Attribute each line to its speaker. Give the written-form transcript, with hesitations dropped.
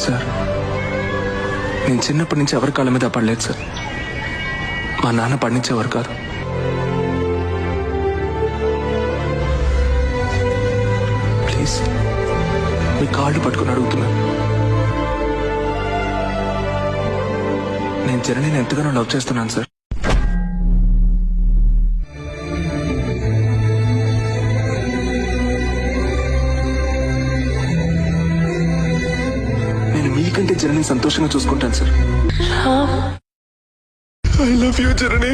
Speaker 1: Sir నేను చిన్నప్పటి నుంచి ఎవరి కాళ్ళ మీద పడలేదు సార్. మా నాన్న పడించేవారు కాదు. ప్లీజ్ మీ కాళ్ళు పట్టుకుని అడుగుతున్నాను. నేను జననిని ఎంతగానో లవ్ చేస్తున్నాను సార్. నేను మీకంటే జనని సంతోషంగా చూసుకుంటాను sir. I love you Janani.